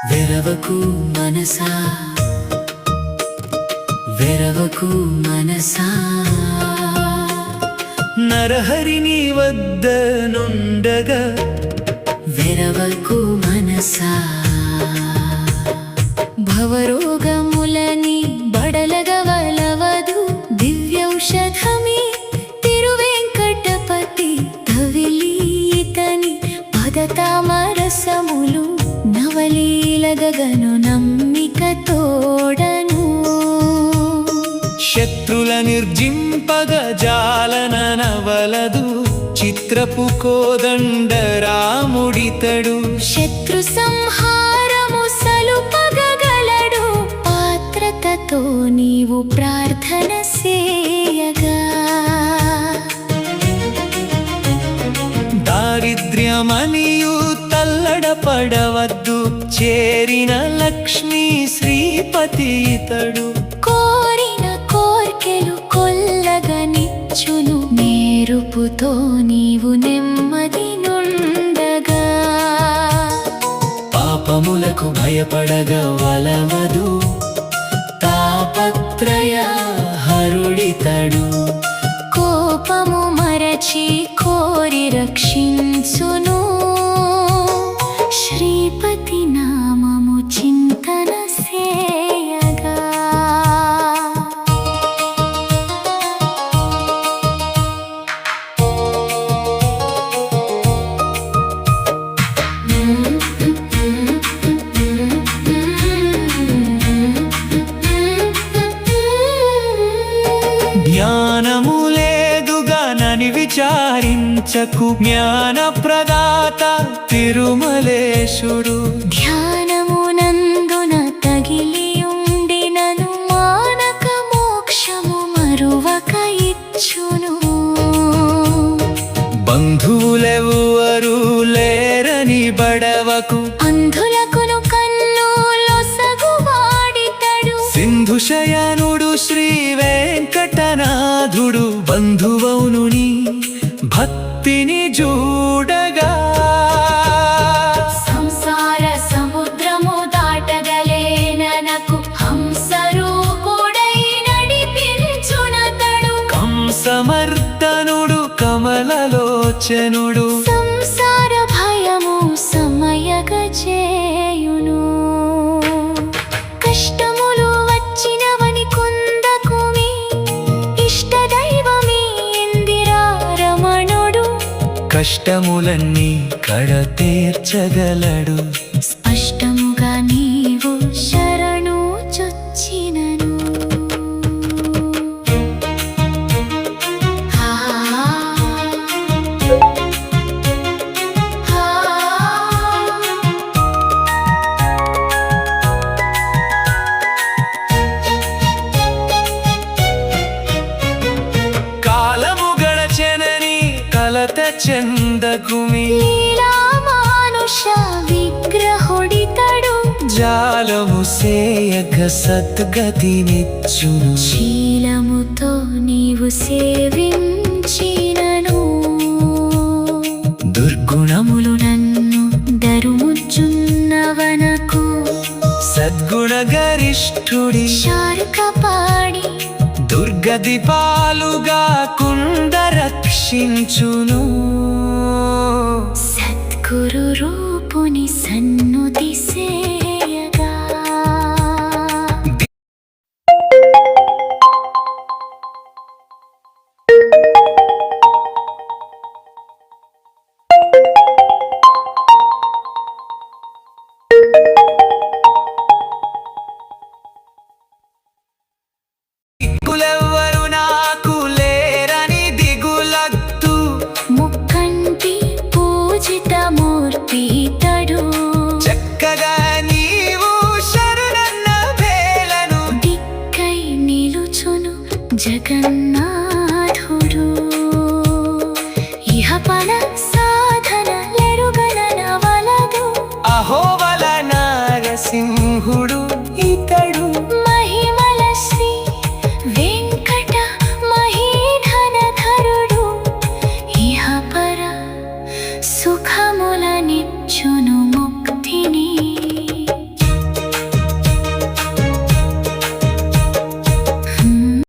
వెరవకు మనసా వెరవకు మనసా నరహరిని వద్దనుండగా వెరవకు మనసా భవరోగములని బడలగవలవదు దివ్యౌషధమి తిరువెంకటపతి తవిలీతని పదతామరసములు నవలీలగగను నమ్మిక తోడను శత్రుల నిర్జింపగ జాలన నవలదు చిత్రపు కోదండ రాముడితడు శత్రు సంహారము సలుపగలడు పాత్రతతో నీవు ప్రార్థన సేయగా దారిద్ర్యమనియు తల్లడపడవద్దు చేరిన లక్ష్మీ శ్రీపతి ఇతడు కోరిన కోర్కెలు కొల్లగనిచ్చును నేరుపుతో నీవు నెమ్మది నుండగా పాపములకు భయపడగవలవదు తాపత్రయ హరుడితడు కోపము మరచి కోరి రక్షించును శ్రీపతి నామము చింతన సేయగా జ్ఞానము లేదుగానని విచారించకు జ్ఞాన ప్రదాత తిరుమలేశుడు ధ్యానమునందున తగిలియుండినను మానక మోక్షము మరువక ఇచ్చును బంధువులెవ్వరు లేరని బడవకు అంధులకును కన్నులొసగు వాడితడు సింధుశయనుడు శ్రీ వెంకటనాథుడు బంధువౌను నీ భక్తిని చూడగా సంసార సముద్రము దాటగలేననకు హంసరూపుడై నడిపించునతడు కంసమర్దనుడు కమలలోచనుడు సంసార భయము సమయగ చేయును కష్టములు వచ్చినవని కుందకుమి ఇష్టదైవమీ ఇందిరా రమణుడు కష్టములన్నీ కడతీర్చగలడు స్పష్టముగా నీవు శరణు చొచ్చినను కాలము గడచెనని కలత చెందకుమి లీలా మానుష విగ్రహుడితడు జాలము సేయగ సద్గతినిచ్చును శీలముతో నీవు సేవించినను దుర్గుణములు నన్ను దరుముచున్నవనకు సద్గుణ గరిష్ఠుడి శారుక పాడి దుర్గదిపాలుగా కుండ రక్షించును సద్గురు రూపుని సన్నుతి సేయగా దిక్కులెవ్వరు నాకు లేరని దిగులద్దు ముక్క నరసింహుడు